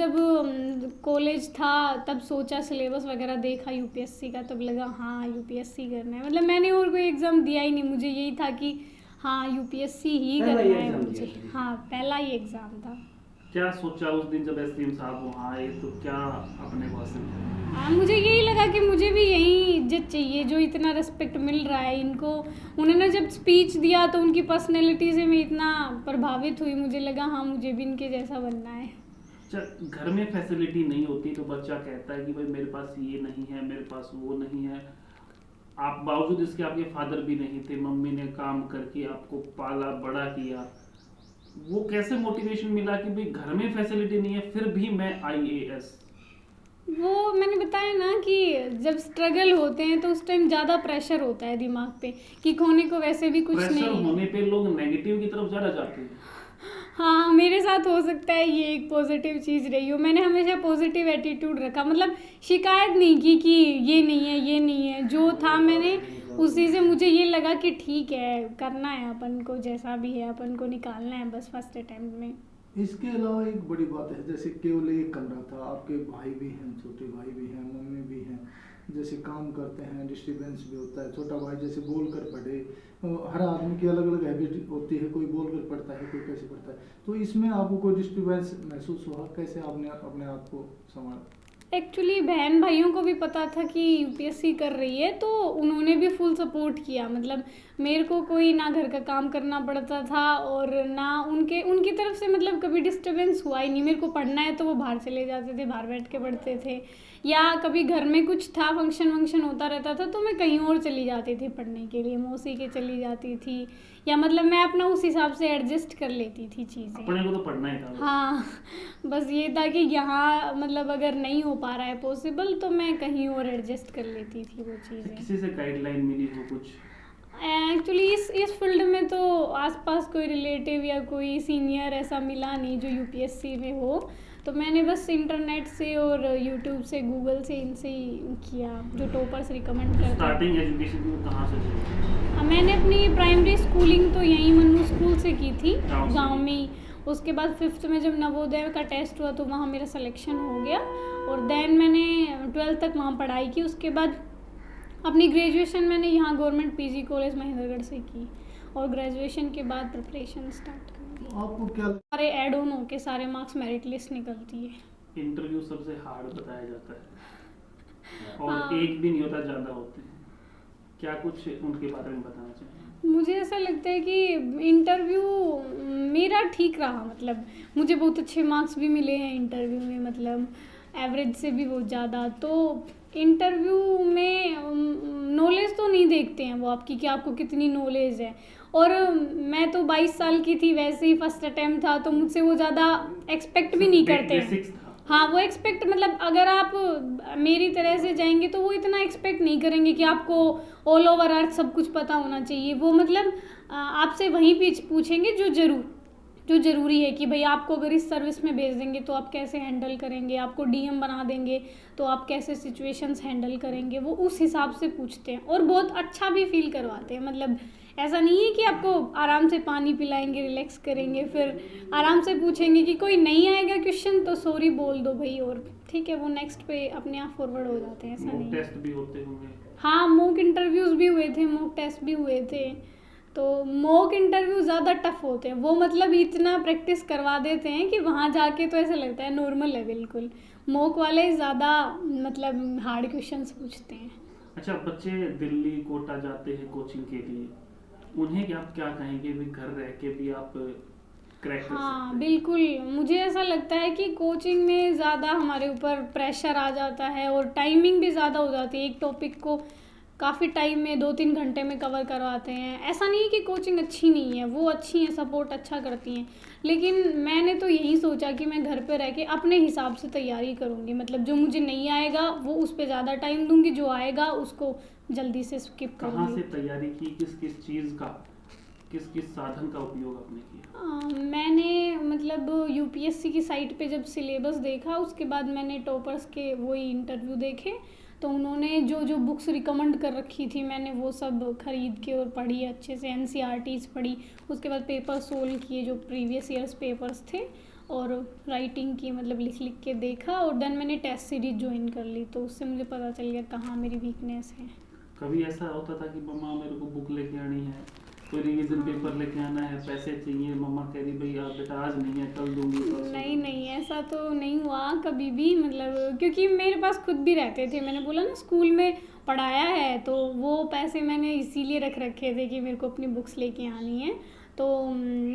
जब कॉलेज था तब सोचा, सिलेबस वगैरह देखा यूपीएससी का, तब लगा हाँ यूपीएससी करना है। मतलब मैंने और कोई एग्ज़ाम दिया ही नहीं, मुझे यही था कि हाँ यूपीएससी ही करना है मुझे। हाँ, पहला ही एग्ज़ाम था। क्या सोचा उस दिन जब एसडीएम साहब वहाँ आए तो क्या अपने को हासिल किया? हाँ, मुझे यही लगा कि मुझे भी यही इज्जत चाहिए जो इतना रिस्पेक्ट मिल रहा है इनको। उन्होंने जब स्पीच दिया तो उनकी पर्सनैलिटी से मैं इतना प्रभावित हुई, मुझे लगा हाँ मुझे भी इनके जैसा बनना है। अच्छा, घर में फैसिलिटी नहीं होती तो बच्चा कहता है कि भाई मेरे पास ये नहीं है, मेरे पास वो नहीं है। आप बावजूद इसके आपके फादर भी नहीं थे, मम्मी ने काम करके आपको पाला बड़ा किया। वो कैसे मोटिवेशन मिला कि भाई घर में फैसिलिटी नहीं है फिर भी मैं आईएएस? वो मैंने बताया ना कि जब स्ट्रगल होते हैं तो उस टाइम ज़्यादा प्रेशर होता है दिमाग पे कि खोने को वैसे भी कुछ प्रेशर नहीं है। होने पे लोग नेगेटिव की तरफ ज़्यादा जाते हैं। हाँ, मेरे साथ हो सकता है ये एक पॉजिटिव चीज़ रही हो। मैंने हमेशा पॉजिटिव एटीट्यूड रखा, मतलब शिकायत नहीं की कि ये नहीं है ये नहीं है। जो था मैंने उसी से मुझे ये लगा कि ठीक है, करना है अपन को, जैसा भी है अपन को निकालना है बस फर्स्ट अटेम्प्ट में। इसके अलावा एक बड़ी बात है, जैसे केवल एक कमरा था, आपके भाई भी हैं, छोटे भाई भी हैं, मम्मी भी हैं, जैसे काम करते हैं, डिस्टर्बेंस भी होता है। छोटा भाई जैसे बोल कर पढ़े, हर आदमी की अलग अलग हैबिट होती है, कोई बोल कर पढ़ता है, कोई कैसे पढ़ता है। तो इसमें आपको कोई डिस्टर्बेंस महसूस हुआ? कैसे आपने अपने आप को संभाला? एक्चुअली बहन भाइयों को भी पता था कि यूपीएससी कर रही है, तो उन्होंने भी फुल सपोर्ट किया। मतलब मेरे को कोई ना घर का काम करना पड़ता था और ना उनकी तरफ से मतलब कभी डिस्टरबेंस हुआ ही नहीं। मेरे को पढ़ना है तो वो बाहर चले जाते थे, बाहर बैठ के पढ़ते थे, या कभी घर में कुछ था, फंक्शन वंक्शन होता रहता था तो मैं कहीं और चली जाती थी पढ़ने के लिए, मौसी के चली जाती थी, या मतलब मैं अपना उस हिसाब से एडजस्ट कर लेती थी चीज़ें। अपने को तो पढ़ना ही था बस। हाँ, बस ये था कि यहाँ मतलब अगर नहीं हो पा रहा है पॉसिबल तो मैं कहीं और एडजस्ट कर लेती थी वो चीज़ें। किसी से गाइडलाइन मिली हो कुछ? एक्चुअली इस फील्ड में तो आसपास कोई रिलेटिव या कोई सीनियर ऐसा मिला नहीं जो यूपीएससी में हो, तो मैंने बस इंटरनेट से और यूट्यूब से, गूगल से, इनसे ही किया जो टॉपर्स रिकमेंड करते हैं। स्टार्टिंग एजुकेशन में कहाँ से थी? मैंने अपनी प्राइमरी स्कूलिंग तो यहीं मन्नू स्कूल से की थी, गाँव से? गांव में ही। उसके बाद 5th में जब नवोदय का टेस्ट हुआ तो वहाँ मेरा सिलेक्शन हो गया, और देन मैंने 12th तक वहाँ पढ़ाई की। उसके बाद अपनी ग्रेजुएशन मैंने यहाँ गवर्नमेंट पीजी कॉलेज महेंद्रगढ़ से की, और ग्रेजुएशन के बाद प्रिपरेशन स्टार्ट कर दी। आपको क्या सारे ऐड ऑन होके सारे मार्क्स मेरिट लिस्ट निकलती है। इंटरव्यू सबसे हार्ड बताया जाता है और हाँ। एक भी नहीं होता, ज़्यादा होते हैं। क्या कुछ उनके बारे में बताना चाहेंगे? मुझे ऐसा लगता है कि इंटरव्यू मेरा ठीक रहा, मतलब मुझे बहुत अच्छे मार्क्स भी मिले हैं इंटरव्यू में, मतलब एवरेज से भी बहुत ज़्यादा। तो इंटरव्यू में नॉलेज तो नहीं देखते हैं वो आपकी कि आपको कितनी नॉलेज है, और मैं तो 22 साल की थी, वैसे ही फर्स्ट अटेम्प्ट था तो मुझसे वो ज़्यादा एक्सपेक्ट भी नहीं करते हैं। बेसिक्स था। हाँ, वो एक्सपेक्ट मतलब अगर आप मेरी तरह से जाएंगे तो वो इतना एक्सपेक्ट नहीं करेंगे कि आपको ऑल ओवर अर्थ सब कुछ पता होना चाहिए। वो मतलब आपसे वहीं पूछेंगे जो ज़रूरी है कि भाई आपको अगर इस सर्विस में भेज देंगे तो आप कैसे हैंडल करेंगे, आपको डीएम बना देंगे तो आप कैसे सिचुएशंस हैंडल करेंगे, वो उस हिसाब से पूछते हैं और बहुत अच्छा भी फील करवाते हैं। मतलब ऐसा नहीं है कि आपको आराम से पानी पिलाएंगे, रिलैक्स करेंगे, फिर आराम से पूछेंगे कि कोई नहीं आएगा क्वेश्चन तो सॉरी बोल दो भाई, और ठीक है वो नेक्स्ट पे अपने आप फॉरवर्ड हो जाते हैं। ऐसा मॉक नहीं। टेस्ट भी होते होंगे? हाँ, मॉक इंटरव्यूज़ भी हुए थे, मॉक टेस्ट भी हुए थे। तो मॉक इंटरव्यू ज़्यादा टफ होते हैं, वो मतलब इतना प्रैक्टिस करवा देते हैं कि वहाँ जाके तो ऐसा लगता है नॉर्मल है बिल्कुल। मॉक वाले ज़्यादा मतलब हार्ड क्वेश्चंस पूछते हैं। अच्छा, बच्चे दिल्ली कोटा जाते हैं कोचिंग के लिए, उन्हें आप क्या कहेंगे भी घर रह के भी आप क्रैक कर हाँ सकते हैं? बिल्कुल, मुझे ऐसा लगता है कि कोचिंग में ज़्यादा हमारे ऊपर प्रेशर आ जाता है और टाइमिंग भी ज़्यादा हो जाती है। एक टॉपिक को काफ़ी टाइम में 2-3 घंटे में कवर करवाते हैं। ऐसा नहीं है कि कोचिंग अच्छी नहीं है, वो अच्छी हैं, सपोर्ट अच्छा करती हैं, लेकिन मैंने तो यही सोचा कि मैं घर पे रह के अपने हिसाब से तैयारी करूँगी। मतलब जो मुझे नहीं आएगा वो उस पर ज़्यादा टाइम दूँगी, जो आएगा उसको जल्दी से स्किप कहाँ से करूँगी। तैयारी की, किस किस चीज़ का, किस किस साधन का उपयोग आपने किया? मैंने मतलब यूपीएससी की साइट पे जब सिलेबस देखा उसके बाद मैंने टॉपर्स के वही इंटरव्यू देखे, तो उन्होंने जो जो बुक्स रिकमेंड कर रखी थी मैंने वो सब खरीद के और पढ़ी अच्छे से, एनसीईआरटीज़ पढ़ी। उसके बाद पेपर सोल्व किए जो प्रीवियस ईयर्स पेपर्स थे, और राइटिंग की, मतलब लिख लिख के देखा, और देन मैंने टेस्ट सीरीज ज्वाइन कर ली, तो उससे मुझे पता चल गया कहाँ मेरी वीकनेस है। कभी ऐसा होता था कि मम्मा मेरे को बुक लेके आनी है, कोई रिवीजन पेपर लेके आना है, पैसे चाहिए, मम्मा कह रही भाई आप बेटा आज नहीं है कल दूंगी परसों नहीं दूंगी। नहीं, ऐसा तो नहीं हुआ कभी भी, मतलब क्योंकि मेरे पास खुद भी रहते थे, मैंने बोला ना स्कूल में पढ़ाया है, तो वो पैसे मैंने इसीलिए रख रखे थे कि मेरे को अपनी बुक्स लेके आनी है। तो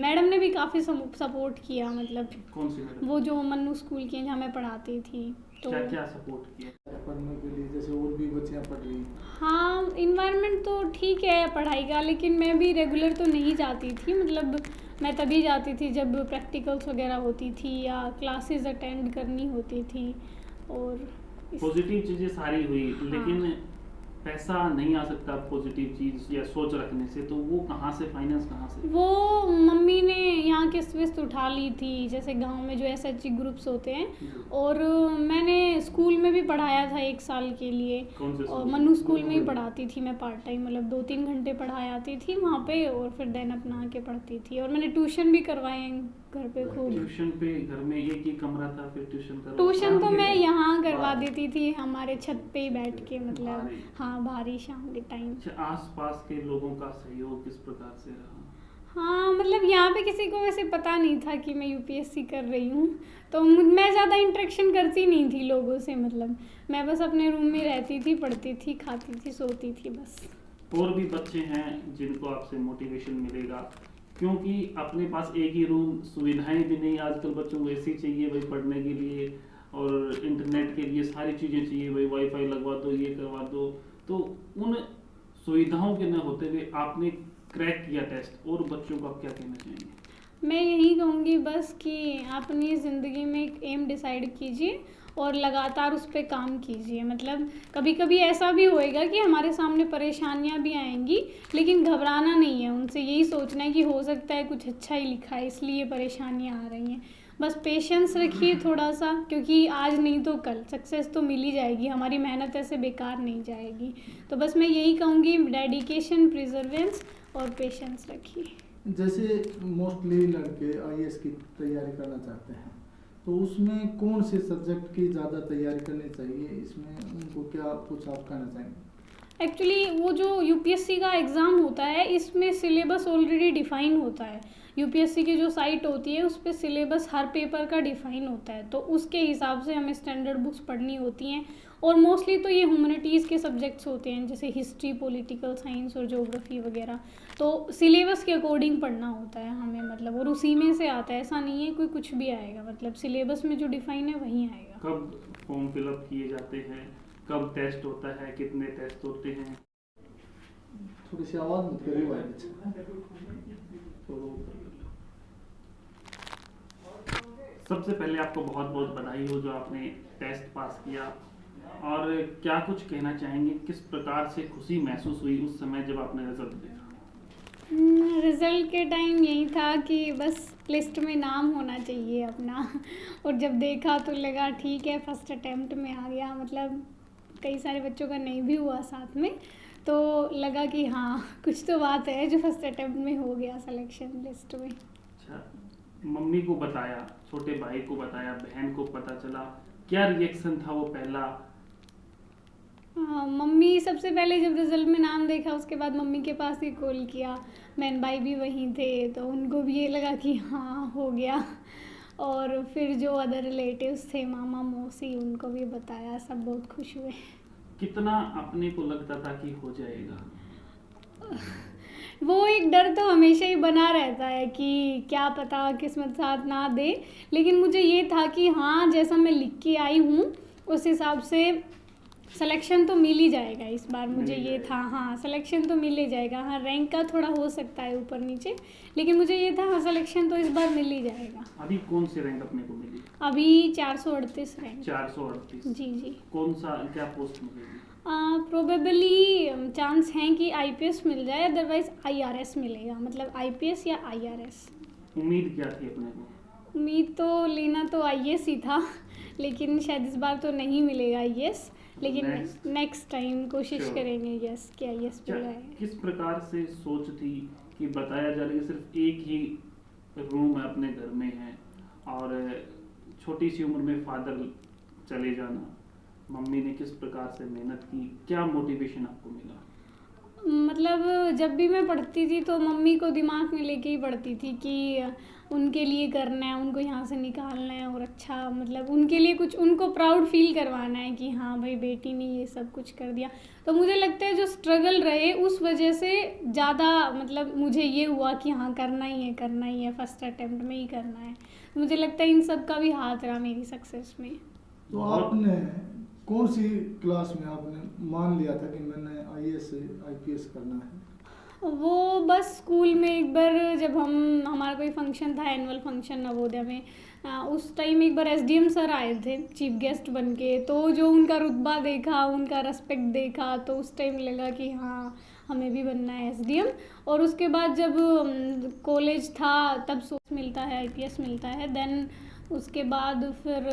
मैडम ने भी काफ़ी सपोर्ट किया, मतलब कौन सी मैडम? वो जो मन्नू स्कूल की जहाँ मैं पढ़ाती थी, तो क्या क्या सपोर्ट किया? पढ़ने के लिए जैसे और भी बच्चियाँ पढ़ रही हैं। हाँ, इन्वायरमेंट तो ठीक है पढ़ाई का, लेकिन मैं भी रेगुलर तो नहीं जाती थी, मतलब मैं तभी जाती थी जब प्रैक्टिकल्स वगैरह होती थी या क्लासेस अटेंड करनी होती थी। और पॉजिटिव चीजें सारी हुई, लेकिन पैसा नहीं आ सकता पॉजिटिव चीज या सोच रखने से, तो वो कहाँ से, फाइनेंस कहाँ से? वो मम्मी ने यहाँ किस्त विस्त उठा ली थी, जैसे गांव में जो SHG ग्रुप्स होते हैं, और मैंने स्कूल में भी पढ़ाया था 1 साल के लिए, कौन से और स्कूल? मन्नू स्कूल में ही पढ़ाती थी मैं पार्ट टाइम, मतलब 2-3 घंटे पढ़ाई आती थी वहाँ पे, और फिर देन अपना आके पढ़ती थी, और मैंने ट्यूशन भी करवाए हैं घर पे खूब। ट्यूशन पे घर में एक ही कमरा था, फिर ट्यूशन करवा? ट्यूशन तो मैं यहाँ करवा बाहर? देती थी हमारे छत पे ही बैठ के, मतलब बाहरी? हाँ बाहरी शाम के टाइम। अच्छा, आसपास के लोगों का सहयोग किस प्रकार से रहा? हाँ, मतलब यहाँ पे किसी को वैसे पता नहीं था कि मैं UPSC कर रही हूँ, तो मैं ज़्यादा इंटरेक्शन करती नहीं थी लोगों से, मतलब मैं बस अपने रूम में रहती थी, पढ़ती थी, खाती थी, सोती थी बस। और भी बच्चे हैं जिनको आपसे मोटिवेशन मिलेगा, क्योंकि अपने पास एक ही रूम, सुविधाएं भी नहीं, आजकल बच्चों को ऐसी चाहिए भाई पढ़ने के लिए, और इंटरनेट के लिए सारी चीज़ें चाहिए भाई, वाईफाई लगवा दो, ये करवा दो, तो उन सुविधाओं के न होते हुए आपने क्रैक किया टेस्ट, और बच्चों को आप क्या कहना चाहेंगे? मैं यही कहूँगी बस कि अपनी ज़िंदगी में एक एम डिसाइड कीजिए और लगातार उस पर काम कीजिए, मतलब कभी कभी ऐसा भी होएगा कि हमारे सामने परेशानियाँ भी आएंगी, लेकिन घबराना नहीं है उनसे, यही सोचना है कि हो सकता है कुछ अच्छा ही लिखा है इसलिए परेशानियाँ आ रही हैं। बस पेशेंस रखिए थोड़ा सा, क्योंकि आज नहीं तो कल सक्सेस तो मिल ही जाएगी, हमारी मेहनत ऐसे बेकार नहीं जाएगी। तो बस मैं यही कहूँगी, डेडिकेशन, प्रिजर्वेंस और पेशेंस रखिए। जैसे मोस्टली लड़के IAS की तैयारी करना चाहते हैं, तो उसमें कौन से सब्जेक्ट की ज़्यादा तैयारी करनी चाहिए, इसमें उनको क्या कुछ आप कहना चाहेंगे? एक्चुअली वो जो UPSC का एग्ज़ाम होता है, इसमें सिलेबस ऑलरेडी डिफ़ाइन होता है। UPSC की जो साइट होती है उस पर सिलेबस हर पेपर का डिफ़ाइन होता है, तो उसके हिसाब से हमें स्टैंडर्ड बुक्स पढ़नी होती हैं, और मोस्टली तो ये ह्यूमैनिटीज़ के सब्जेक्ट्स होते हैं, जैसे हिस्ट्री, पॉलिटिकल साइंस और ज्योग्राफी वगैरह, तो सिलेबस के अकॉर्डिंग पढ़ना होता है हमें, मतलब और उसी में से आता है, ऐसा नहीं है कोई कुछ भी आएगा, मतलब सिलेबस में जो डिफ़ाइन है वही आएगा। कब फॉर्म फिलअप किए जाते हैं, कब टेस्ट होता है, कितने टेस्ट होते हैं? थोड़ी सी आवाज़ मत करिए भाई। सबसे पहले आपको बहुत बहुत बधाई हो जो आपने टेस्ट पास किया, और क्या कुछ कहना चाहेंगे, किस प्रकार से खुशी महसूस हुई उस समय जब आपने रिजल्ट देखा? रिज़ल्ट के टाइम यही था कि बस लिस्ट में नाम होना चाहिए अपना, और जब देखा तो लगा ठीक है फर्स्ट अटेम्प्ट में आ गया, मतलब कई सारे बच्चों का नहीं भी हुआ साथ में, तो लगा कि हाँ कुछ तो बात है जो फर्स्ट अटेम्प्ट में हो गया सिलेक्शन लिस्ट में। अच्छा, मम्मी को बताया, छोटे भाई को बताया, बहन को पता चला, क्या रिएक्शन था वो पहला? मम्मी सबसे पहले जब रिज़ल्ट में नाम देखा उसके बाद मम्मी के पास ही कॉल किया, बहन भाई भी वहीं थे, तो उनको भी ये लगा कि हाँ हो गया, और फिर जो अदर रिलेटिव्स थे, मामा मौसी, उनको भी बताया, सब बहुत खुश हुए। कितना अपने को लगता था कि हो जाएगा? वो एक डर तो हमेशा ही बना रहता है कि क्या पता किस्मत साथ ना दे, लेकिन मुझे ये था कि हाँ जैसा मैं लिख के आई हूँ उस हिसाब से सिलेक्शन तो मिल ही जाएगा इस बार, मुझे ये था, हाँ सिलेक्शन तो मिल ही जाएगा, हाँ रैंक का थोड़ा हो सकता है ऊपर नीचे, लेकिन मुझे ये था हाँ सिलेक्शन तो इस बार मिल ही जाएगा। अभी कौन सी रैंक अपने को मिली? अभी 438 रैंक। 438? जी जी। कौन सा, क्या पोस्ट मिलेगी? प्रोबेबली चांस हैं कि IPS मिल जाए, अदरवाइज IRS मिलेगा, मतलब IPS या IRS। उम्मीद क्या थी अपने को? उम्मीद तो लेना तो IAS ही था, लेकिन शायद इस बार तो नहीं मिलेगा IAS, लेकिन नेक्स्ट टाइम कोशिश Sure. करेंगे यस कि IAS मिल जाए। किस प्रकार से सोच थी कि बताया जा रहा है सिर्फ एक ही रूम है अपने घर में है, और छोटी सी उम्र में फादर चले जाना, मम्मी ने किस प्रकार से मेहनत की, क्या मोटिवेशन आपको मिला? मतलब जब भी मैं पढ़ती थी तो मम्मी को दिमाग में लेके ही पढ़ती थी कि उनके लिए करना है, उनको यहाँ से निकालना है और अच्छा मतलब उनके लिए कुछ उनको प्राउड फील करवाना है कि हाँ भाई बेटी ने ये सब कुछ कर दिया। तो मुझे लगता है जो स्ट्रगल रहे उस वजह से ज़्यादा मतलब मुझे ये हुआ कि हाँ करना ही है, फर्स्ट अटेम्प्ट में ही करना है। मुझे लगता है इन सब का भी हाथ रहा मेरी सक्सेस में। तो आपने कौन सी क्लास में आपने मान लिया था कि मैंने आईएएस आईपीएस करना है? वो बस स्कूल में एक बार जब हमारा कोई फंक्शन था, एनुअल फंक्शन नवोदय में, उस टाइम एक बार एसडीएम सर आए थे चीफ गेस्ट बन के। तो जो उनका रुतबा देखा, उनका रेस्पेक्ट देखा, तो उस टाइम लगा कि हाँ हमें भी बनना है एसडीएम। और उसके बाद जब कॉलेज था तब सोच मिलता है, आईपीएस मिलता है। देन उसके बाद फिर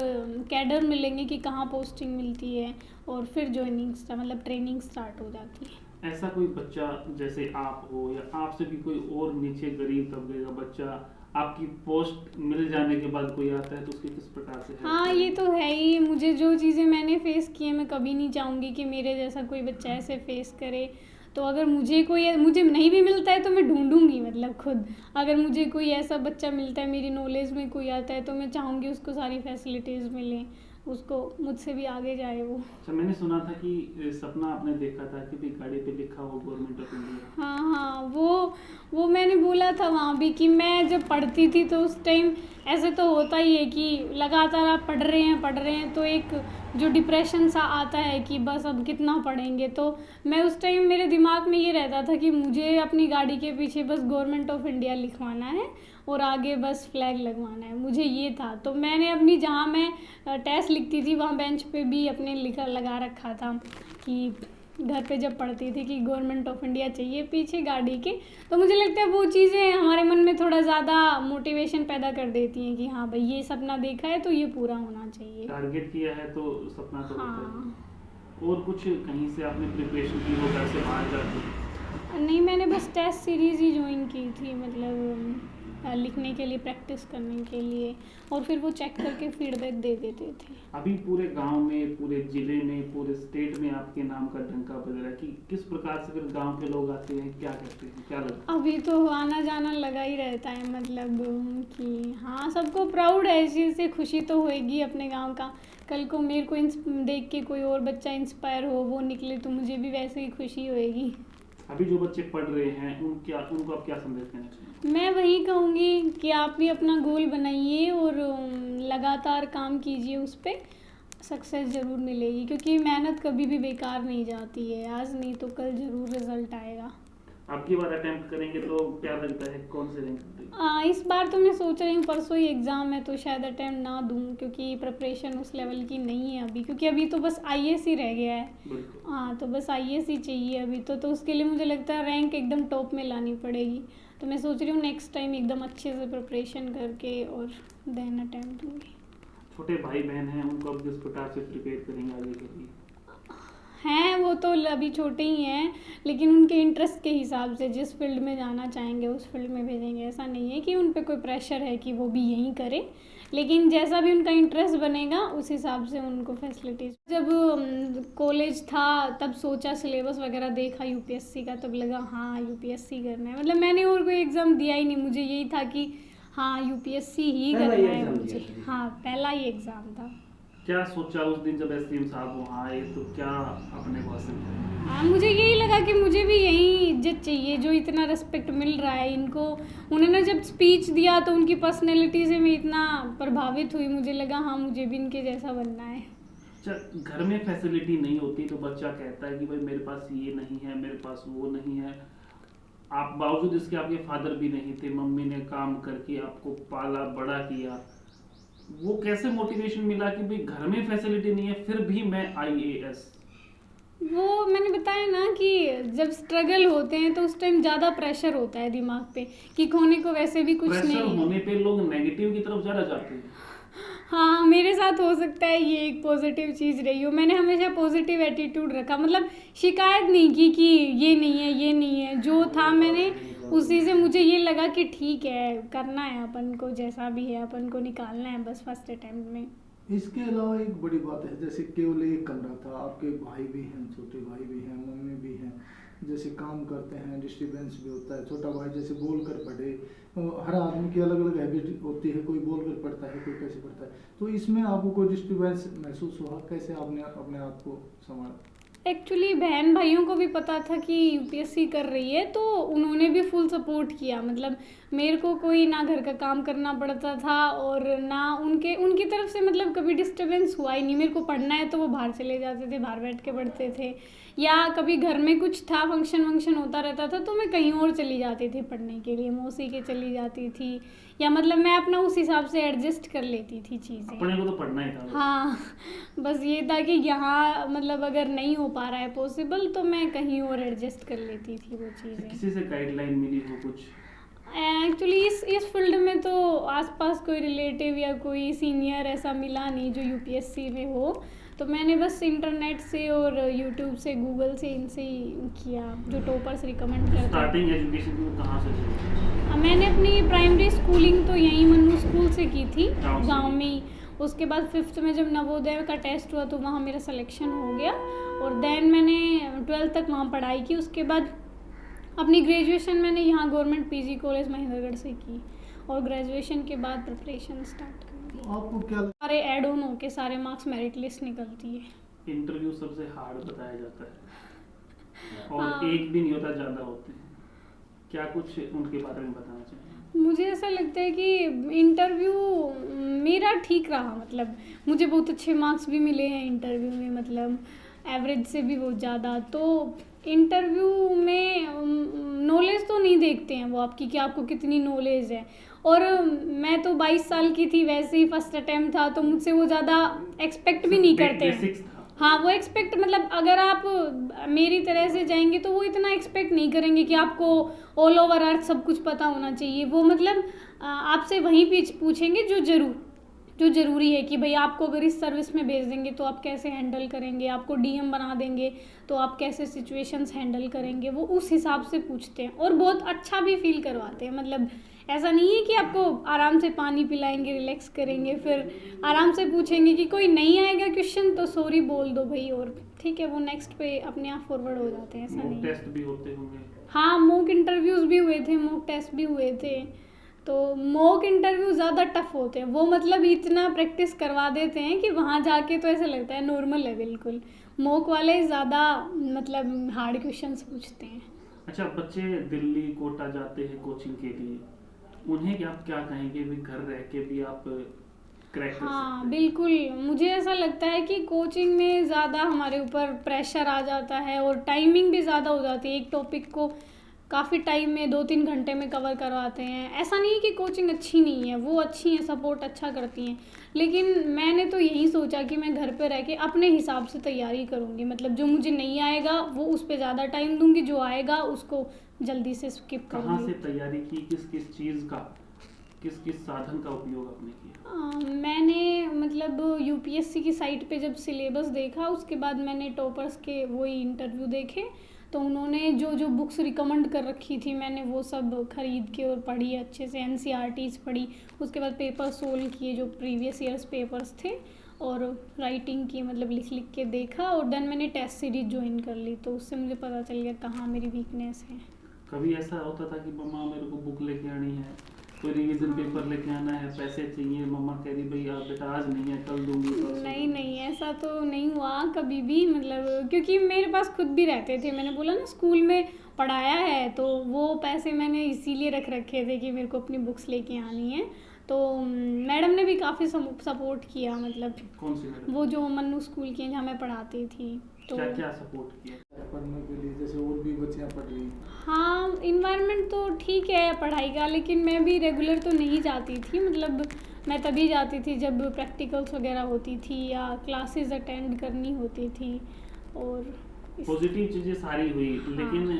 कैडर मिलेंगे कि कहाँ पोस्टिंग मिलती है और फिर ज्वाइनिंग मतलब ट्रेनिंग स्टार्ट हो जाती है। ऐसा कोई बच्चा जैसे आप हो या आपसे भी कोई और नीचे गरीब तबके का बच्चा आपकी पोस्ट मिल जाने के बाद कोई आता है तो उसकी किस प्रकार से help हाँ करें? ये तो है ही। मुझे जो चीज़ें मैंने फेस की है मैं कभी नहीं चाहूँगी कि मेरे जैसा कोई बच्चा ऐसे फेस करे। तो अगर मुझे नहीं भी मिलता है तो मैं ढूंढूंगी, मतलब खुद। अगर मुझे कोई ऐसा बच्चा मिलता है, मेरी नॉलेज में कोई आता है, तो मैं चाहूँगी उसको सारी फैसिलिटीज़ मिलें, उसको मुझसे भी आगे जाए वो। अच्छा, मैंने सुना था कि सपना आपने देखा था कि भी गाड़ी पे लिखा हो गवर्नमेंट ऑफ इंडिया। हाँ, वो मैंने बोला था वहाँ भी कि मैं जब पढ़ती थी तो उस टाइम ऐसे तो होता ही है कि लगातार आप पढ़ रहे हैं तो एक जो डिप्रेशन सा आता है कि बस अब कितना पढ़ेंगे। तो मैं उस टाइम मेरे दिमाग में ये रहता था कि मुझे अपनी गाड़ी के पीछे बस गवर्नमेंट ऑफ इंडिया लिखवाना है और आगे बस फ्लैग लगवाना है, मुझे ये था। तो मैंने अपनी जहाँ मैं टेस्ट लिखती थी वहाँ बेंच पे भी अपने लगा रखा था कि घर पे जब पढ़ती थी कि गवर्नमेंट ऑफ इंडिया चाहिए पीछे गाड़ी के। तो मुझे लगता है वो चीज़ें हमारे मन में थोड़ा ज़्यादा मोटिवेशन पैदा कर देती हैं कि हाँ भाई ये सपना देखा है तो ये पूरा होना चाहिए। टारगेट किया है तो सपना तो होता हाँ। है। और कुछ कहीं से आपने प्रिपरेशन की हो, घर से बाहर जाके? नहीं, मैंने बस टेस्ट सीरीज़ ही ज्वाइन की थी, मतलब लिखने के लिए, प्रैक्टिस करने के लिए, और फिर वो चेक करके फीडबैक दे देते थे। अभी पूरे गांव में, पूरे जिले में, पूरे स्टेट में आपके नाम का डंका बज रहा है कि किस प्रकार से फिर गांव के लोग आते हैं, क्या कहते हैं, क्या लगता है? अभी तो आना जाना लगा ही रहता है, मतलब कि हाँ सबको प्राउड है इस चीज़ से, खुशी तो होएगी अपने गांव का। कल को मेरे को देख के कोई और बच्चा इंस्पायर हो, वो निकले, तो मुझे भी वैसे ही खुशी होएगी। अभी जो बच्चे पढ़ रहे हैं उनको आप क्या संदेश देना चाहिए? मैं वही कहूँगी कि आप भी अपना गोल बनाइए और लगातार काम कीजिए, उस पर सक्सेस ज़रूर मिलेगी, क्योंकि मेहनत कभी भी बेकार नहीं जाती है। आज नहीं तो कल ज़रूर रिजल्ट आएगा। आपकी बार अटेम्प्ट करेंगे तो क्या लगता है कौन से रैंक देंगे? इस बार तो मैं सोच रही हूँ, परसों ही एग्ज़ाम है तो शायद अटेम्प्ट ना दूँ, क्योंकि प्रिपरेशन उस लेवल की नहीं है अभी, क्योंकि अभी तो बस आईएएस ही रह गया है। बिल्कुल। हाँ, तो बस आईएएस ही चाहिए अभी तो उसके लिए मुझे लगता है रैंक एकदम टॉप में लानी पड़ेगी। तो मैं सोच रही हूँ नेक्स्ट टाइम एकदम अच्छे से प्रिपरेशन करके और देन अटेम्प्ट दूँगी। छोटे भाई बहन हैं, उनको आप किस प्रकार से प्रिपेयर करेंगे आगे के लिए? हैं वो तो अभी छोटे ही हैं, लेकिन उनके इंटरेस्ट के हिसाब से जिस फील्ड में जाना चाहेंगे उस फील्ड में भेजेंगे। ऐसा नहीं है कि उन पे कोई प्रेशर है कि वो भी यहीं करें, लेकिन जैसा भी उनका इंटरेस्ट बनेगा उस हिसाब से उनको फैसिलिटीज़। जब कॉलेज था तब सोचा, सिलेबस वगैरह देखा यूपीएससी का, तब लगा हाँ यूपीएससी करना है। मतलब मैंने और कोई एग्ज़ाम दिया ही नहीं, मुझे यही था कि हाँ यूपीएससी ही करना है मुझे। हाँ, पहला ही एग्ज़ाम था। क्या सोचा उस दिन जब एसडीएम साहब वहाँ आए तो क्या अपने को हासिल किया? हाँ, मुझे यही लगा कि मुझे भी यही इज्जत चाहिए जो इतना रिस्पेक्ट मिल रहा है इनको। उन्होंने जब स्पीच दिया तो उनकी पर्सनैलिटी से मैं इतना प्रभावित हुई, मुझे लगा हाँ मुझे भी इनके जैसा बनना है। अच्छा, घर में फैसिलिटी नहीं होती तो बच्चा कहता है कि भाई मेरे पास ये नहीं है, मेरे पास वो नहीं है। आप बावजूद इसके आपके फादर भी नहीं थे, मम्मी ने काम करके आपको पाला बड़ा किया, वो कैसे मोटिवेशन मिला कि भाई घर में फैसिलिटी नहीं है फिर भी मैं आईएएस? वो मैंने बताया ना कि जब स्ट्रगल होते हैं तो उस टाइम ज़्यादा प्रेशर होता है दिमाग पे कि खोने को वैसे भी कुछ प्रेशर नहीं है। होने पे लोग नेगेटिव की तरफ ज़्यादा जाते हैं। हाँ, मेरे साथ हो सकता है ये एक पॉजिटिव चीज़ रही हो। मैंने हमेशा पॉजिटिव एटीट्यूड रखा, मतलब शिकायत नहीं की कि ये नहीं है, ये नहीं है। जो था मैंने उसी से मुझे ये लगा कि ठीक है, करना है अपन को, जैसा भी है अपन को निकालना है बस फर्स्ट अटेम्प्ट में। इसके अलावा एक बड़ी बात है, जैसे केवल एक कमरा था, आपके भाई भी हैं, छोटे भाई भी हैं, मम्मी भी हैं, जैसे काम करते हैं, डिस्टर्बेंस भी होता है। छोटा भाई जैसे बोल कर पढ़े, हर आदमी की अलग अलग हैबिट होती है, कोई बोल कर पढ़ता है, कोई कैसे पढ़ता है। तो इसमें आपको कोई डिस्टर्बेंस महसूस हुआ? कैसे आपने अपने आप को संभाला? एक्चुअली बहन भाइयों को भी पता था कि यूपीएससी कर रही है, तो उन्होंने भी फुल सपोर्ट किया। मतलब मेरे को कोई ना घर का काम करना पड़ता था और ना उनकी तरफ से मतलब कभी डिस्टर्बेंस हुआ ही नहीं। मेरे को पढ़ना है तो वो बाहर चले जाते थे, बाहर बैठ के पढ़ते थे, या कभी घर में कुछ था, फंक्शन वंक्शन होता रहता था तो मैं कहीं और चली जाती थी पढ़ने के लिए, मौसी के चली जाती थी, या मतलब मैं अपना उस हिसाब से एडजस्ट कर लेती थी चीज़ें। अपने को तो पढ़ना ही था बस। हाँ, बस ये था कि यहाँ मतलब अगर नहीं हो पा रहा है पॉसिबल तो मैं कहीं और एडजस्ट कर लेती थी वो चीज़ें। किसी से गाइडलाइन मिली हो कुछ? एक्चुअली इस फील्ड में तो आसपास कोई रिलेटिव या कोई सीनियर ऐसा मिला नहीं जो यूपीएससी में हो, तो मैंने बस इंटरनेट से और यूट्यूब से, गूगल से, इनसे ही किया जो टॉपर्स रिकमेंड करते हैं। स्टार्टिंग एजुकेशन को कहाँ से शुरू? मैंने अपनी प्राइमरी स्कूलिंग तो यहीं मन्नू स्कूल से की थी, गाँव गांव में ही। उसके बाद 5th में जब नवोदय का टेस्ट हुआ तो वहाँ मेरा सिलेक्शन हो गया, और देन मैंने 12th तक वहाँ पढ़ाई की। उसके बाद अपनी ग्रेजुएशन मैंने यहाँ गवर्नमेंट पीजी कॉलेज महेंद्रगढ़ से की, और ग्रेजुएशन के बाद प्रिपरेशन स्टार्ट कर दी। तो आपको क्या सारे ऐड ऑन होके सारे मार्क्स मेरिट लिस्ट निकलती है। इंटरव्यू सबसे हार्ड बताया जाता है, और हाँ। एक भी नहीं होता, ज़्यादा होते हैं। क्या कुछ उनके बारे में बताना चाहिए? मुझे ऐसा लगता है कि इंटरव्यू मेरा ठीक रहा, मतलब मुझे बहुत अच्छे मार्क्स भी मिले हैं इंटरव्यू में, मतलब एवरेज से भी बहुत ज़्यादा। तो इंटरव्यू में नॉलेज तो नहीं देखते हैं वो आपकी कि आपको कितनी नॉलेज है, और मैं तो 22 साल की थी, वैसे ही फर्स्ट अटेम्प्ट था तो मुझसे वो ज़्यादा एक्सपेक्ट भी नहीं करते हैं। बेसिक्स था। हाँ, वो एक्सपेक्ट मतलब अगर आप मेरी तरह से जाएंगे तो वो इतना एक्सपेक्ट नहीं करेंगे कि आपको ऑल ओवर अर्थ सब कुछ पता होना चाहिए। वो मतलब आपसे वहीं पूछेंगे जो ज़रूरी है कि भाई आपको अगर इस सर्विस में भेज देंगे तो आप कैसे हैंडल करेंगे, आपको डीएम बना देंगे तो आप कैसे सिचुएशंस हैंडल करेंगे, वो उस हिसाब से पूछते हैं और बहुत अच्छा भी फील करवाते हैं। मतलब ऐसा नहीं है कि आपको आराम से पानी पिलाएंगे, रिलैक्स करेंगे, फिर आराम से पूछेंगे कि कोई नहीं आएगा क्वेश्चन तो सॉरी बोल दो भाई, और ठीक है वो नेक्स्ट पे अपने आप फॉरवर्ड हो जाते हैं। ऐसा मॉक नहीं है। टेस्ट भी होते होंगे? हाँ, मॉक इंटरव्यूज़ भी हुए थे, मॉक टेस्ट भी हुए थे। तो मॉक इंटरव्यू ज़्यादा टफ होते हैं, वो मतलब इतना प्रैक्टिस करवा देते हैं कि वहाँ जाके तो ऐसा लगता है नॉर्मल है बिल्कुल। मॉक वाले ज़्यादा मतलब हार्ड क्वेश्चंस पूछते हैं। अच्छा, बच्चे दिल्ली कोटा जाते हैं कोचिंग के लिए, उन्हें क्या आप क्या कहेंगे भी घर रह के भी आप क्रैक कर सकते हाँ हैं? बिल्कुल, मुझे ऐसा लगता है कि कोचिंग में ज़्यादा हमारे ऊपर प्रेशर आ जाता है और टाइमिंग भी ज़्यादा हो जाती है। एक टॉपिक को काफ़ी टाइम में 2-3 घंटे में कवर करवाते हैं। ऐसा नहीं है कि कोचिंग अच्छी नहीं है, वो अच्छी हैं, सपोर्ट अच्छा करती हैं, लेकिन मैंने तो यही सोचा कि मैं घर पे रह के अपने हिसाब से तैयारी करूँगी। मतलब जो मुझे नहीं आएगा वो उस पर ज़्यादा टाइम दूंगी, जो आएगा उसको जल्दी से स्किप कहाँ से करूँगी। तैयारी की, किस किस चीज़ का, किस किस साधन का उपयोग आपने किया? मैंने मतलब यूपीएससी की साइट पे जब सिलेबस देखा, उसके बाद मैंने टॉपर्स के वही इंटरव्यू देखे, तो उन्होंने जो जो बुक्स रिकमेंड कर रखी थी मैंने वो सब खरीद के और पढ़ी अच्छे से, एनसीईआरटीज़ पढ़ी। उसके बाद पेपर सोल्व किए जो प्रीवियस ईयर्स पेपर्स थे, और राइटिंग की, मतलब लिख लिख के देखा, और देन मैंने टेस्ट सीरीज ज्वाइन कर ली, तो उससे मुझे पता चल गया कहाँ मेरी वीकनेस है। कभी ऐसा होता था कि मम्मा मेरे को बुक लेके आनी है, कोई रिवीजन पेपर लेके आना है, पैसे चाहिए, मम्मा कह रही भाई आप बेटा आज नहीं है कल दूंगी, परसों नहीं दूंगी। नहीं, ऐसा तो नहीं हुआ कभी भी। मतलब क्योंकि मेरे पास खुद भी रहते थे, मैंने बोला ना स्कूल में पढ़ाया है, तो वो पैसे मैंने इसीलिए रख रखे थे कि मेरे को अपनी बुक्स लेके आनी है। तो मैडम ने भी काफ़ी सपोर्ट किया, मतलब कौन सी मैडम? वो जो मन्नू स्कूल की हैं जहाँ मैं पढ़ाती थी। तो क्या क्या सपोर्ट किया? पढ़ने के लिए, जैसे और भी बच्चियाँ पढ़ रही हैं? हाँ, इन्वायरमेंट तो ठीक है पढ़ाई का, लेकिन मैं भी रेगुलर तो नहीं जाती थी। मतलब मैं तभी जाती थी जब प्रैक्टिकल्स वगैरह होती थी या क्लासेस अटेंड करनी होती थी। और पॉजिटिव चीज़ें सारी हुई, लेकिन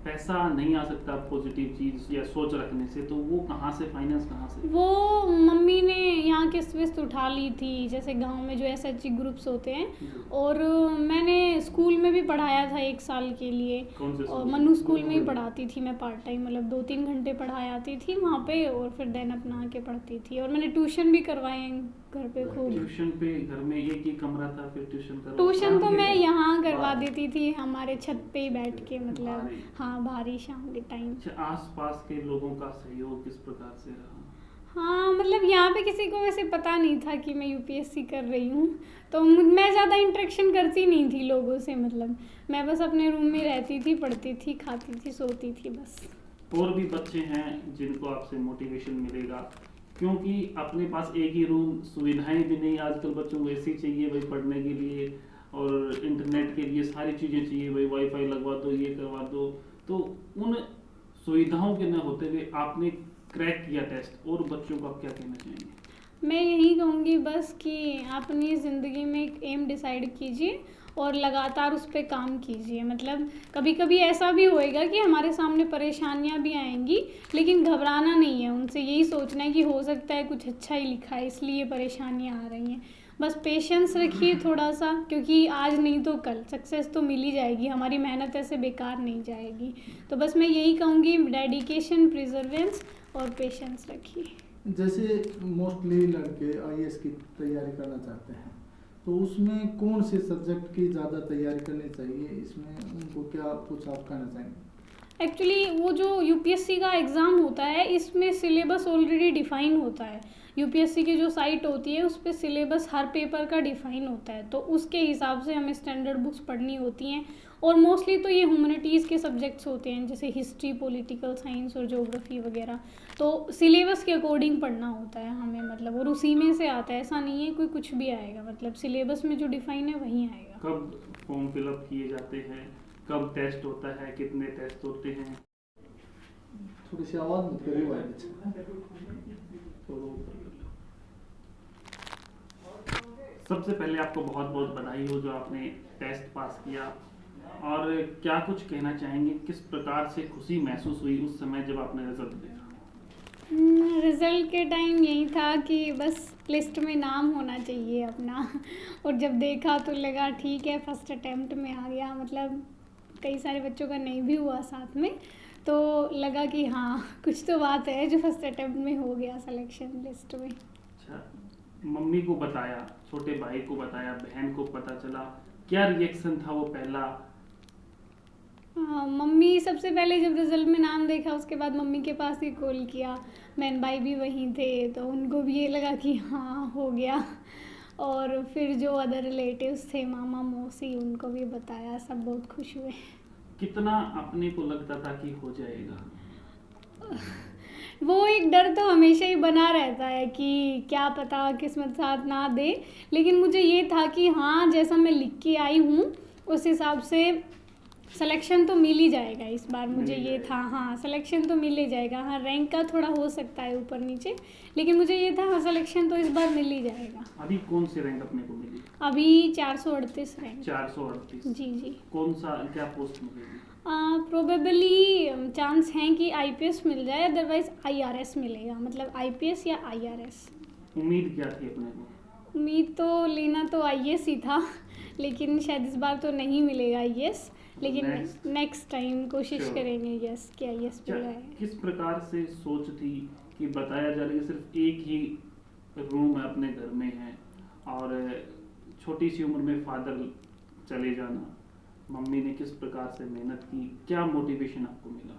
पैसा नहीं आ सकता पॉजिटिव चीज या सोच रखने से, तो वो कहाँ से, फाइनेंस कहाँ से? वो मम्मी ने यहाँ किस्त विस्त उठा ली थी, जैसे गांव में जो SHG ग्रुप्स होते हैं, और मैंने स्कूल में भी पढ़ाया था 1 साल के लिए। कौन से और स्कूल? मनु स्कूल में ही पढ़ाती थी मैं पार्ट टाइम, मतलब 2-3 घंटे पढ़ाई आती थी वहाँ पे, और फिर देन अपना आके पढ़ती थी। और मैंने ट्यूशन भी करवाए हैं घर पे खूब। ट्यूशन पे घर में एक ही कमरा था, फिर ट्यूशन ट्यूशन तो मैं यहाँ करवा बाहर? देती थी हमारे छत पे ही बैठ के, मतलब भारी। हाँ भारी शाम के टाइम। अच्छा, आसपास के लोगों का सहयोग किस प्रकार से रहा? हाँ मतलब यहाँ पे किसी को वैसे पता नहीं था कि मैं UPSC कर रही हूँ, तो मैं ज़्यादा इंटरेक्शन करती नहीं थी लोगों से, मतलब मैं बस अपने रूम में रहती थी, पढ़ती थी, खाती थी, सोती थी बस। और भी बच्चे हैं जिनको आपसे मोटिवेशन मिलेगा, क्योंकि अपने पास एक ही रूम, सुविधाएं भी नहीं, आजकल बच्चों को ऐसी चाहिए भाई पढ़ने के लिए, और इंटरनेट के लिए सारी चीज़ें चाहिए भाई, वाईफाई लगवा दो, ये करवा दो। तो उन सुविधाओं के न होते हुए आपने क्रैक किया टेस्ट, और बच्चों को आप क्या कहना चाहेंगे? मैं यही कहूँगी बस कि अपनी ज़िंदगी में एक एम डिसाइड कीजिए और लगातार उस पर काम कीजिए। मतलब कभी कभी ऐसा भी होएगा कि हमारे सामने परेशानियां भी आएंगी, लेकिन घबराना नहीं है उनसे, यही सोचना है कि हो सकता है कुछ अच्छा ही लिखा है इसलिए परेशानियां आ रही हैं। बस पेशेंस रखिए थोड़ा सा, क्योंकि आज नहीं तो कल सक्सेस तो मिल ही जाएगी, हमारी मेहनत ऐसे बेकार नहीं जाएगी। तो बस मैं यही कहूँगी, डेडिकेशन, प्रिजर्वेंस और पेशेंस रखिए। जैसे मोस्टली लड़के IAS की तैयारी करना चाहते हैं, तो उसमें कौन से सब्जेक्ट की ज़्यादा तैयारी करनी चाहिए, इसमें उनको क्या कुछ आप कहना चाहेंगे? एक्चुअली वो जो UPSC का एग्ज़ाम होता है, इसमें सिलेबस ऑलरेडी डिफ़ाइन होता है। UPSC की जो साइट होती है उस पर सिलेबस हर पेपर का डिफ़ाइन होता है, तो उसके हिसाब से हमें स्टैंडर्ड बुक्स पढ़नी होती हैं। और मोस्टली तो ये ह्यूमैनिटीज़ के सब्जेक्ट्स होते हैं, जैसे हिस्ट्री, पॉलिटिकल साइंस और ज्योग्राफी वगैरह, तो सिलेबस के अकॉर्डिंग पढ़ना होता है हमें, मतलब और उसी में से आता है, ऐसा नहीं है कोई कुछ भी आएगा, मतलब सिलेबस में जो डिफ़ाइन है वही आएगा। कब फॉर्म फिलअप किए जाते हैं, कब टेस्ट होता है, कितने टेस्ट होते हैं? थोड़ी सी आवाज़ मत करिए भाई। सबसे पहले आपको बहुत बहुत बधाई हो जो आपने टेस्ट पास किया, और क्या कुछ कहना चाहेंगे, किस प्रकार से खुशी महसूस हुई उस समय जब आपने रिजल्ट देखा? रिज़ल्ट के टाइम यही था कि बस लिस्ट में नाम होना चाहिए अपना, और जब देखा तो लगा ठीक है फर्स्ट अटेम्प्ट में आ गया, मतलब कई सारे बच्चों का नहीं भी हुआ साथ में, तो लगा कि हाँ कुछ तो बात है जो फर्स्ट अटेम्प्ट में हो गया सिलेक्शन लिस्ट में। अच्छा, मम्मी को बताया, छोटे भाई को बताया, बहन को पता चला, क्या रिएक्शन था वो पहला? मम्मी सबसे पहले जब रिजल्ट में नाम देखा उसके बाद मम्मी के पास ही कॉल किया, बहन भाई भी वहीं थे, तो उनको भी ये लगा कि हाँ हो गया। और फिर जो अदर रिलेटिव्स थे, मामा मौसी, उनको भी बताया, सब बहुत खुश हुए। कितना अपने को लगता था कि हो जाएगा? वो एक डर तो हमेशा ही बना रहता है कि क्या पता किस्मत साथ ना दे, लेकिन मुझे ये था कि हाँ जैसा मैं लिख के आई हूँ उस हिसाब से सिलेक्शन तो मिल ही जाएगा इस बार, मुझे ये था, हाँ सिलेक्शन तो मिल ही जाएगा। हाँ रैंक का थोड़ा हो सकता है ऊपर नीचे, लेकिन मुझे ये था हाँ सिलेक्शन तो इस बार मिल ही जाएगा। अभी कौन सी रैंक अपने को मिली? अभी 438 रैंक। 438? जी जी। कौन सा, क्या पोस्ट मिलेगी? प्रोबेबली चांस हैं कि IPS मिल जाए, अदरवाइज IRS मिलेगा, मतलब IPS या IRS। उम्मीद क्या थी अपने को? उम्मीद तो लेना तो IAS ही था, लेकिन शायद इस बार तो नहीं मिलेगा IAS, लेकिन नेक्स्ट टाइम कोशिश करेंगे यस कि IAS मिल जाए। किस प्रकार से सोच थी कि बताया जा रहा है सिर्फ एक ही रूम है अपने घर में है, और छोटी सी उम्र में फादर चले जाना, मम्मी ने किस प्रकार से मेहनत की, क्या मोटिवेशन आपको मिला?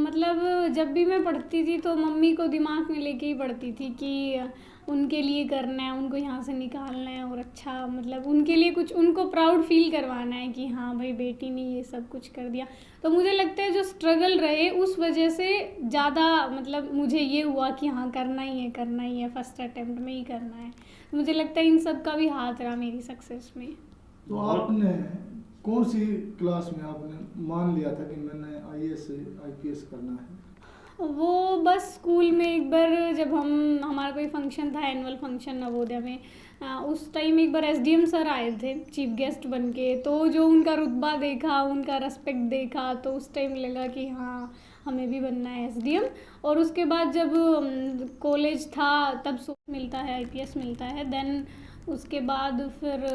मतलब जब भी मैं पढ़ती थी तो मम्मी को दिमाग में लेके ही पढ़ती थी कि उनके लिए करना है, उनको यहाँ से निकालना है, और अच्छा मतलब उनके लिए कुछ, उनको प्राउड फील करवाना है कि हाँ भाई बेटी ने ये सब कुछ कर दिया। तो मुझे लगता है जो स्ट्रगल रहे उस वजह से ज़्यादा मतलब मुझे ये हुआ कि हाँ करना ही है, फर्स्ट अटेम्प्ट में ही करना है। मुझे लगता है इन सब का भी हाथ रहा मेरी सक्सेस में। तो आपने कौन सी क्लास में आपने मान लिया था कि मैंने IAS IPS करना है? वो बस स्कूल में एक बार जब हमारा कोई फंक्शन था, एनुअल फंक्शन नवोदय में, उस टाइम एक बार एसडीएम सर आए थे चीफ गेस्ट बन के, तो जो उनका रुतबा देखा, उनका रेस्पेक्ट देखा, तो उस टाइम लगा कि हाँ हमें भी बनना है एसडीएम। और उसके बाद जब कॉलेज था तब मिलता है, आईपीएस मिलता है, देन उसके बाद फिर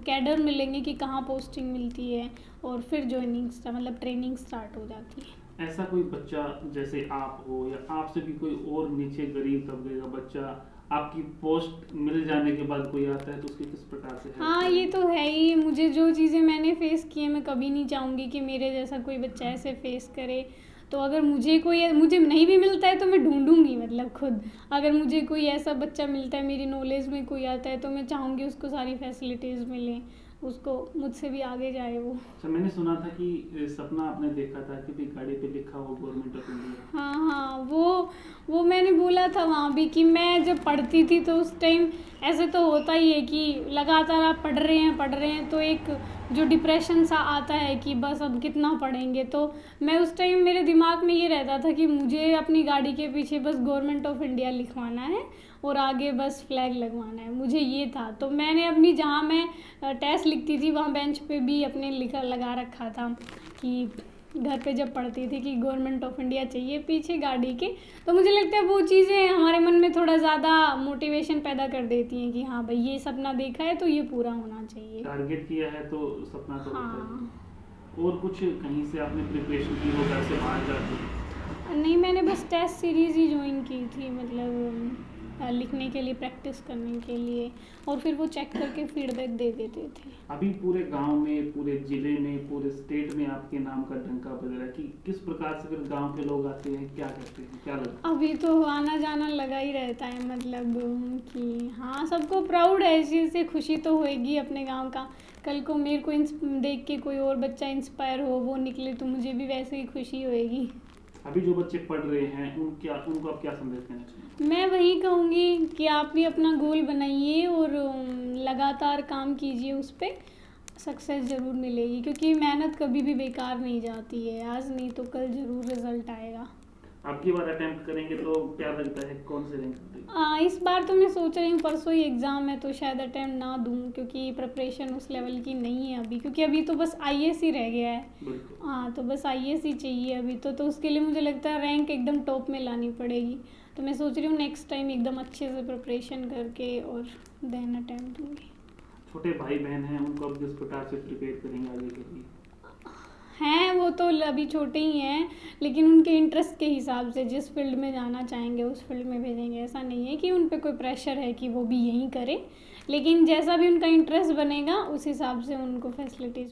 कैडर मिलेंगे कि कहाँ पोस्टिंग मिलती है, और फिर ज्वाइनिंग मतलब ट्रेनिंग स्टार्ट हो जाती है। ऐसा कोई बच्चा जैसे आप हो या आपसे भी कोई और नीचे गरीब तबके का बच्चा आपकी पोस्ट मिल जाने के बाद कोई आता है तो उसकी किस प्रकार से help हाँ, करें? ये तो है ही। मुझे जो चीज़ें मैंने फेस की है, मैं कभी नहीं चाहूँगी कि मेरे जैसा कोई बच्चा ऐसे फेस करे। तो अगर मुझे नहीं भी मिलता है तो मैं ढूंढूंगी, मतलब खुद। अगर मुझे कोई ऐसा बच्चा मिलता है, मेरी नॉलेज में कोई आता है, तो मैं चाहूँगी उसको सारी फैसिलिटीज़ मिलें, उसको मुझसे भी आगे जाए वो। अच्छा, मैंने सुना था कि सपना आपने देखा था कि भी गाड़ी पे लिखा हो गवर्नमेंट ऑफ इंडिया। हाँ हाँ, वो मैंने बोला था वहाँ भी कि मैं जब पढ़ती थी तो उस टाइम ऐसे तो होता ही है कि लगातार आप पढ़ रहे हैं तो एक जो डिप्रेशन सा आता है कि बस अब कितना पढ़ेंगे। तो मैं उस टाइम मेरे दिमाग में ये रहता था कि मुझे अपनी गाड़ी के पीछे बस गवर्नमेंट ऑफ इंडिया लिखवाना है और आगे बस फ्लैग लगवाना है, मुझे ये था। तो मैंने अपनी जहाँ मैं टेस्ट लिखती थी वहाँ बेंच पे भी अपने लगा रखा था कि घर पे जब पढ़ती थी कि गवर्नमेंट ऑफ इंडिया चाहिए पीछे गाड़ी के। तो मुझे लगता है वो चीज़ें हमारे मन में थोड़ा ज़्यादा मोटिवेशन पैदा कर देती हैं कि हाँ भाई ये सपना देखा है तो ये पूरा होना चाहिए। टारगेट किया है तो सपना तो होता हाँ। है। और कुछ कहीं से आपने प्रिपरेशन की हो घर से बाहर जाके? नहीं, मैंने बस टेस्ट सीरीज़ ही ज्वाइन की थी, मतलब लिखने के लिए, प्रैक्टिस करने के लिए, और फिर वो चेक करके फीडबैक दे देते थे। अभी पूरे गांव में, पूरे जिले में, पूरे स्टेट में आपके नाम का डंका बज रहा है कि किस प्रकार से फिर गांव के लोग आते हैं, क्या करते हैं, क्या लगता है? अभी तो आना जाना लगा ही रहता है, मतलब कि हाँ सबको प्राउड है इस चीज़ से, खुशी तो होएगी अपने गांव का। कल को मेरे को देख के कोई और बच्चा इंस्पायर हो, वो निकले, तो मुझे भी वैसे ही खुशी होएगी। अभी जो बच्चे पढ़ रहे हैं उनको आप क्या संदेश देना चाहिए? मैं वही कहूँगी कि आप भी अपना गोल बनाइए और लगातार काम कीजिए उस पर, सक्सेस ज़रूर मिलेगी, क्योंकि मेहनत कभी भी बेकार नहीं जाती है, आज नहीं तो कल ज़रूर रिजल्ट आएगा। आपकी बार अटेम्प्ट करेंगे तो क्या लगता है कौन से रैंक पे? इस बार तो मैं सोच रही हूँ, परसों ही एग्ज़ाम है तो शायद अटेम्प्ट ना दूँ, क्योंकि प्रिपरेशन उस लेवल की नहीं है अभी, क्योंकि अभी तो बस आईएएस ही रह गया है। बिल्कुल। हाँ, तो बस आईएएस ही चाहिए अभी तो उसके लिए मुझे लगता है रैंक एकदम टॉप में लानी पड़ेगी। तो मैं सोच रही हूँ नेक्स्ट टाइम एकदम अच्छे से प्रिपरेशन करके और देन अटेम्प्ट दूँगी। छोटे भाई बहन हैं, उनको आप किस प्रकार से प्रिपेयर करेंगे आगे के लिए? हैं वो तो अभी छोटे ही हैं, लेकिन उनके इंटरेस्ट के हिसाब से जिस फील्ड में जाना चाहेंगे उस फील्ड में भेजेंगे। ऐसा नहीं है कि उन पे कोई प्रेशर है कि वो भी यहीं करें, लेकिन जैसा भी उनका इंटरेस्ट बनेगा उस हिसाब से उनको फैसिलिटीज़